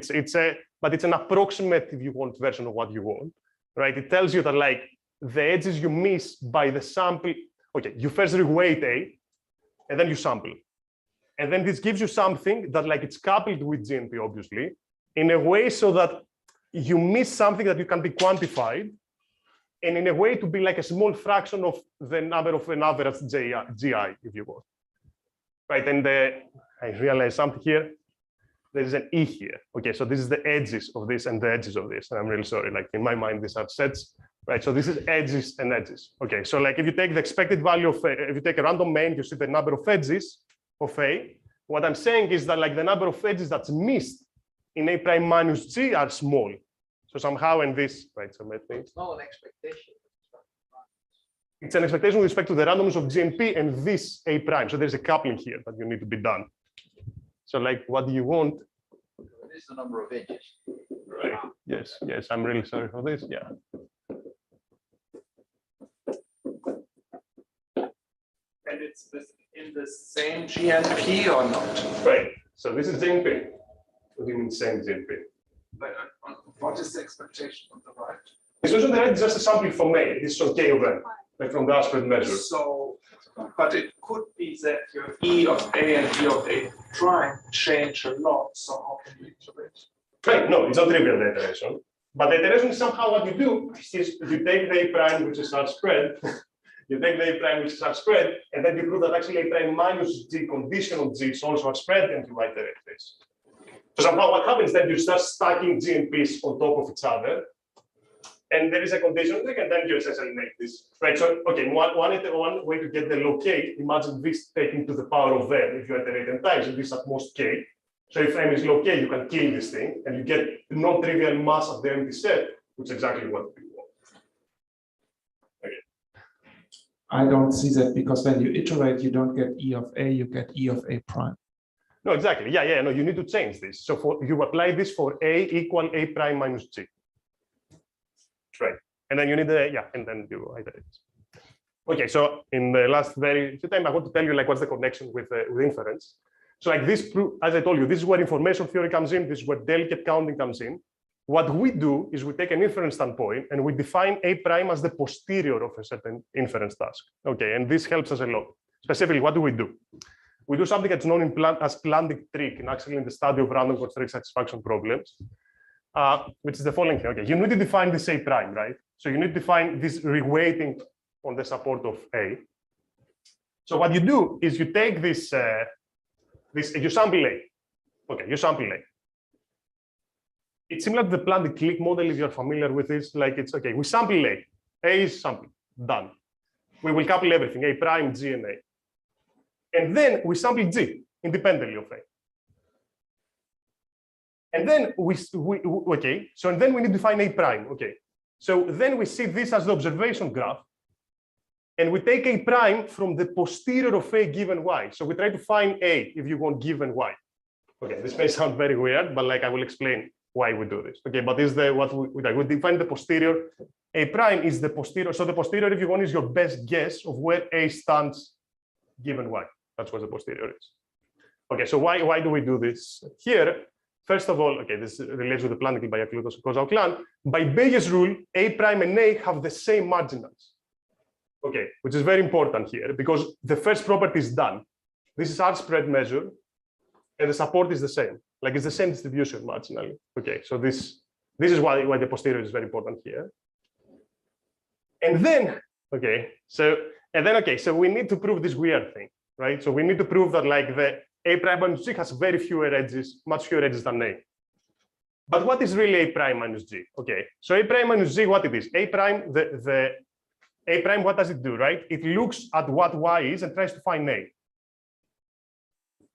but it's an approximate, if you want, version of what you want, right? It tells you that like the edges you miss by the sample. Okay, you first reweight A, and then you sample, and then this gives you something that like it's coupled with GNP, obviously, in a way so that you miss something that you can be quantified, and in a way to be like a small fraction of the number of an average GI, if you want. Right, and I realized something here. There is an E here. Okay, so this is the edges of this and the edges of this. And I'm really sorry, like in my mind, these are sets, right? So this is edges and edges. Okay, so like if you take the expected value of, if you take a random main, you see the number of edges of A. What I'm saying is that like the number of edges that's missed in A prime minus G are small. So somehow in this, right, so let me. It's not an expectation. It's an expectation with respect to the randomness of GNP and this A prime. So there's a coupling here that you need to be done. So like, what do you want? It is the number of edges. Right. Yes, yes, I'm really sorry for this, yeah. And it's this in the same GNP or not? Right, so this is GNP. What do you mean same GNP? But what is the expectation on the right? It's also the right, it's just a sampling from A. This is on K of N, like from the aspect measure. So, but it could be that your E of A and E of A prime change a lot. So how can you iterate? Right, no, it's not trivial, the iteration. But the iteration is somehow what you do is you take the A prime, which is R spread, you take the A prime, which is R spread, and then you prove that actually A prime minus G conditional G is also R spread, and you iterate this. So somehow what happens then you start stacking GNPs on top of each other, and there is a condition, and then you essentially make this. Right, so okay, one way to get the log K, imagine this taken to the power of n if you iterate n times, and this at most K. So if m is log K, you can kill this thing, and you get non-trivial mass of the empty set, which is exactly what we want. Okay. I don't see that because when you iterate, you don't get E of A, you get E of A prime. No, exactly. Yeah, no, you need to change this. So you apply this for A equal A prime minus G. Right. And then you need the, and then you iterate. Okay, so in the last very few time, I want to tell you like what's the connection with inference. So like this, as I told you, this is where information theory comes in. This is where delicate counting comes in. What we do is we take an inference standpoint and we define A prime as the posterior of a certain inference task. Okay, and this helps us a lot. Specifically, what do? We do something that's known as Planck trick, and actually in the study of random constraint satisfaction problems, which is the following thing. Okay, you need to define this A prime, right? So you need to define this reweighting on the support of A. So what you do is you take this, you sample A. Okay, you sample A. It's similar to the Planck click model if you're familiar with this. Like it's okay, we sample A. A is sampled, done. We will couple everything, A prime, G, and A. And then we sample G independently of A. And then okay, so and then we need to find A prime. Okay, so then we see this as the observation graph. And we take A prime from the posterior of A given Y. So we try to find A if you want given Y. Okay, this may sound very weird, but like I will explain why we do this. Okay, but is the what we define the posterior. A prime is the posterior. So the posterior, if you want, is your best guess of where A stands given Y. That's what the posterior is. Okay, so why do we do this here? First of all, okay, this relates with the Planck by causal clan. By Bayes' rule, A prime and A have the same marginals. Okay, which is very important here because the first property is done. This is R spread measure, and the support is the same. Like it's the same distribution marginally. Okay, so this is why the posterior is very important here. And then, okay, so we need to prove this weird thing, right? So we need to prove that like the A prime minus G has very fewer edges, much fewer edges than A. But what is really A prime minus G? Okay, so A prime minus G, what it is? A prime, A prime, what does it do, right? It looks at what Y is and tries to find A.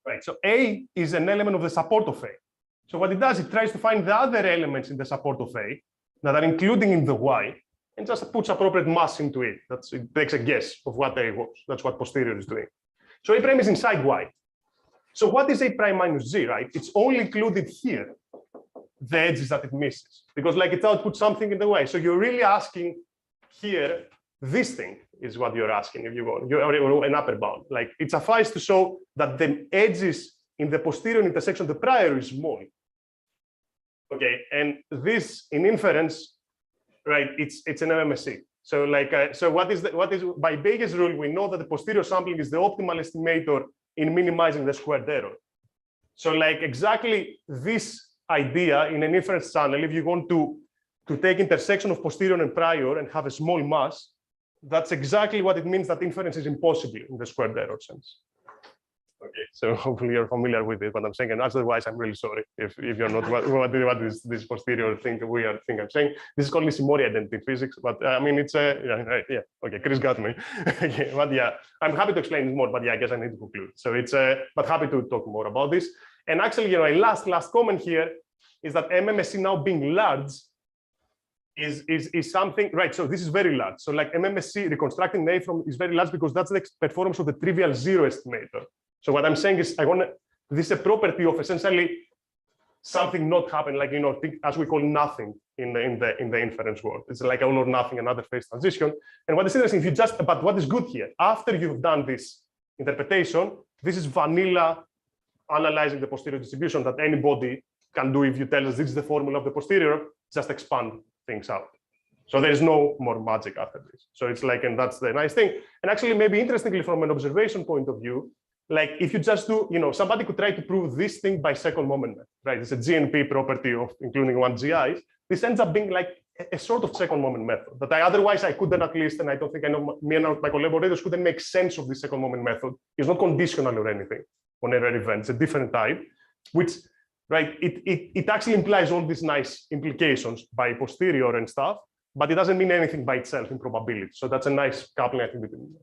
Right, so A is an element of the support of A. So what it does, it tries to find the other elements in the support of A that are including in the Y and just puts appropriate mass into it. It takes a guess of what A was. That's what posterior is doing. So A prime is inside Y. So what is A prime minus G, right? It's only included here, the edges that it misses, because like it outputs something in the way. So you're really asking here, this thing is what you're asking if you want. You're an upper bound. Like it suffices to show that the edges in the posterior intersection of the prior is small. Okay, and this in inference, right? It's an MMSE. So like, so what is by Bayes' rule? We know that the posterior sampling is the optimal estimator in minimizing the squared error. So like exactly this idea in an inference channel, if you want to take intersection of posterior and prior and have a small mass, that's exactly what it means that inference is impossible in the squared error sense. Okay, so hopefully you're familiar with it, what I'm saying, and otherwise I'm really sorry if you're not. What is this posterior weird thing I'm saying? This is called Nishimori identity in physics, but I mean it's yeah. Okay, Chris got me. Okay, but yeah, I'm happy to explain more, but yeah, I guess I need to conclude. So it's but happy to talk more about this. And actually, a last comment here is that MMSE now being large is something, right? So this is very large. So like MMSE reconstructing A from is very large because that's the performance of the trivial zero estimator. So what I'm saying is this is a property of essentially something not happen, like as we call nothing in the inference world. It's like all or nothing, another phase transition. And what is interesting, but what is good here, after you've done this interpretation, this is vanilla analyzing the posterior distribution that anybody can do. If you tell us this is the formula of the posterior, just expand things out. So there's no more magic after this. So it's like, and that's the nice thing. And actually, maybe interestingly, from an observation point of view, like if you just do, somebody could try to prove this thing by second moment method, right? It's a GNP property of including one GIs. This ends up being like a sort of second moment method that otherwise I couldn't at least, and I don't think I know me and my collaborators couldn't make sense of this second moment method. It's not conditional or anything on error event. It's a different type, which, right, it actually implies all these nice implications by posterior and stuff, but it doesn't mean anything by itself in probability. So that's a nice coupling, I think, between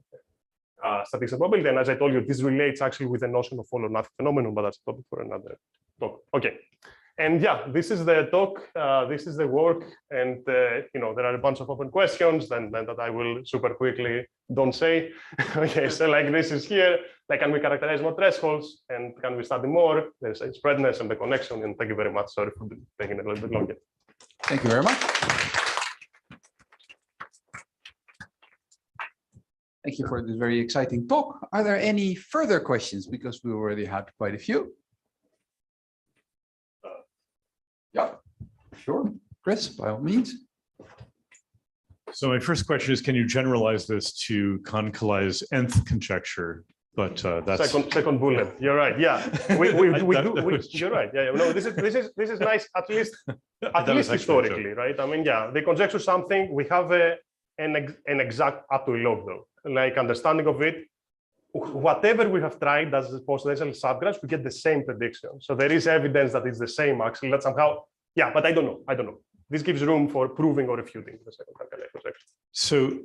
statistics and probability. And as I told you, this relates actually with the notion of all or nothing phenomenon, but that's a topic for another talk. Okay. And yeah, this is the talk, this is the work, and there are a bunch of open questions then that I will super quickly don't say. Okay, so like this is here, like can we characterize more thresholds and can we study more? There's a spreadness and the connection, and thank you very much. Sorry for taking a little bit longer. Thank you very much. Thank you for this very exciting talk. Are there any further questions? Because we already had quite a few. Yeah, sure. Chris, by all means. So my first question is, can you generalize this to Kahn-Kalai's nth conjecture? But that's second bullet. You're right. Yeah, we do. You're right. Yeah, no, this is nice. At least historically, right? I mean, yeah, they conjecture something. We have an exact up to a log though, like understanding of it. Whatever we have tried as postulational subgraphs, we get the same prediction. So there is evidence that it's the same actually. That somehow, yeah, but I don't know. This gives room for proving or refuting the second Kahn-Kalai conjecture. So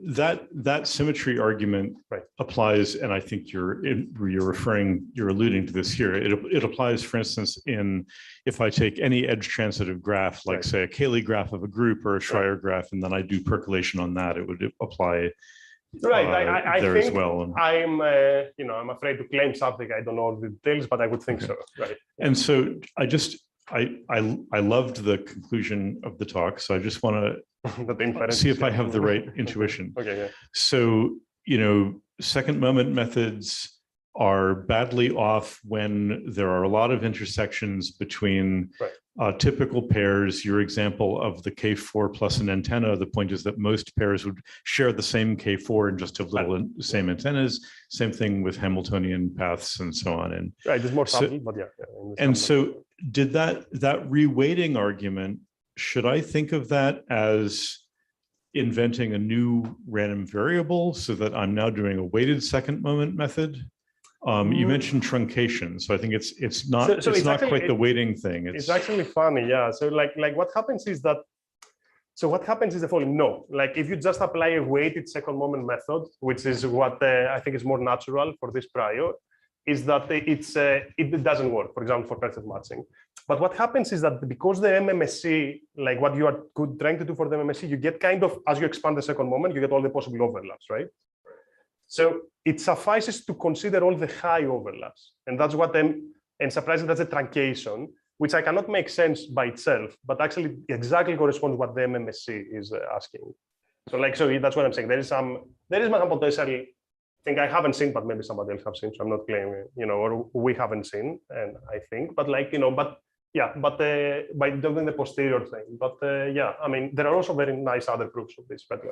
that symmetry argument applies, and I think you're alluding to this here. It applies, for instance, if I take any edge transitive graph, like say a Cayley graph of a group or a Schreier graph, and then I do percolation on that, it would apply. Right, I there think as well. I'm afraid to claim something. I don't know all the details, but I would think so. Right. And so I loved the conclusion of the talk, so I just want to see if I have the right intuition. Okay. Yeah. So, second moment methods are badly off when there are a lot of intersections between typical pairs. Your example of the K4 plus an antenna, the point is that most pairs would share the same K4 and just have little same antennas. Same thing with Hamiltonian paths and so on. And right, it's more subtle, but yeah. And so did that reweighting argument, should I think of that as inventing a new random variable so that I'm now doing a weighted second moment method? You mentioned truncation, so I think it's not quite the weighting thing. It's actually funny, yeah. So like what happens is that, the following. No, like if you just apply a weighted second moment method, which is what I think is more natural for this prior, is that it doesn't work, for example, for perfect matching. But what happens is that because the MMSC, like what you are trying to do for the MMSC, you get kind of, as you expand the second moment, you get all the possible overlaps, right? So it suffices to consider all the high overlaps. And that's what and surprisingly, that's a truncation, which I cannot make sense by itself, but actually exactly corresponds to what the MMSC is asking. So that's what I'm saying. There is some potential thing I haven't seen, but maybe somebody else has seen. So I'm not claiming, or we haven't seen, and I think, but by doing the posterior thing. But yeah, I mean, there are also very nice other proofs of this. But,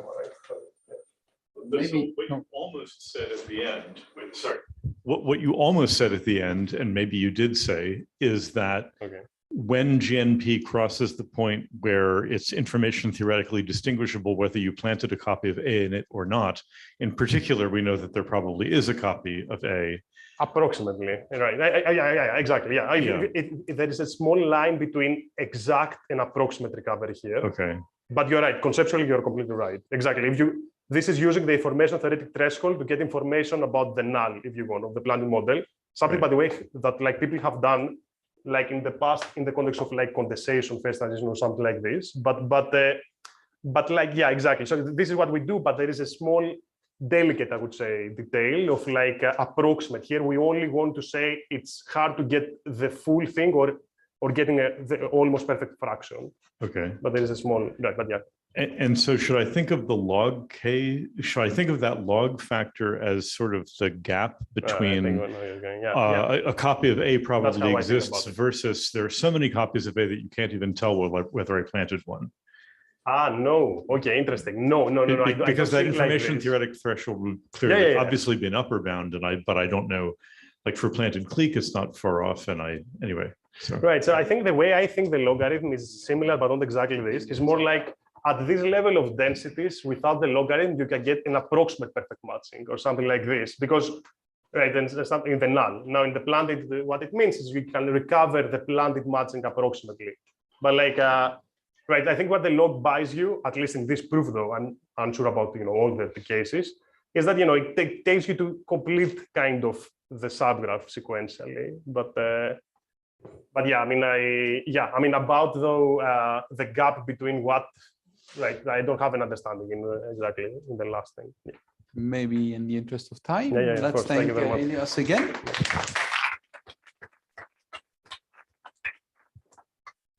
maybe what you almost said at the end. What you almost said at the end, and maybe you did say, is that when GNP crosses the point where it's information theoretically distinguishable whether you planted a copy of A in it or not, in particular, we know that there probably is a copy of A. Approximately, right? Yeah, exactly. Yeah, there is a small line between exact and approximate recovery here. Okay. But you're right. Conceptually, you're completely right. Exactly. This is using the information theoretic threshold to get information about the null, if you want, of the planted model. Something, by the way, that people have done, like in the past, in the context of like condensation, phase transition, or something like this. But yeah, exactly. So this is what we do. But there is a small, delicate, I would say, detail of like approximate. Here, we only want to say it's hard to get the full thing or getting the almost perfect fraction. Okay. But there is a small, but yeah. And so should I think of the log K, should I think of that log factor as sort of the gap between a copy of A probably exists versus there are so many copies of A that you can't even tell whether I planted one? No. Okay, interesting. No. Because that information theoretic threshold would clearly obviously be an upper bound, but I don't know, like for planted clique, it's not far off. And anyway. So. Right. So I think the way I think the logarithm is similar, but not exactly this, is more like at this level of densities, without the logarithm, you can get an approximate perfect matching or something like this, because then something in the null. Now in the planted, what it means is you can recover the planted matching approximately. But I think what the log buys you, at least in this proof though, I'm unsure about all the cases, is that it takes you to complete kind of the subgraph sequentially. But yeah, I mean about though the gap between what. Right, I don't have an understanding exactly in the last thing. Yeah. Maybe in the interest of time, let's thank Ilias again.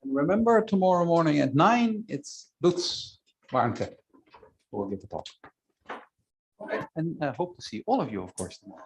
And remember, tomorrow morning at 9, it's Lutz Warnke who will give the talk. And hope to see all of you, of course, tomorrow.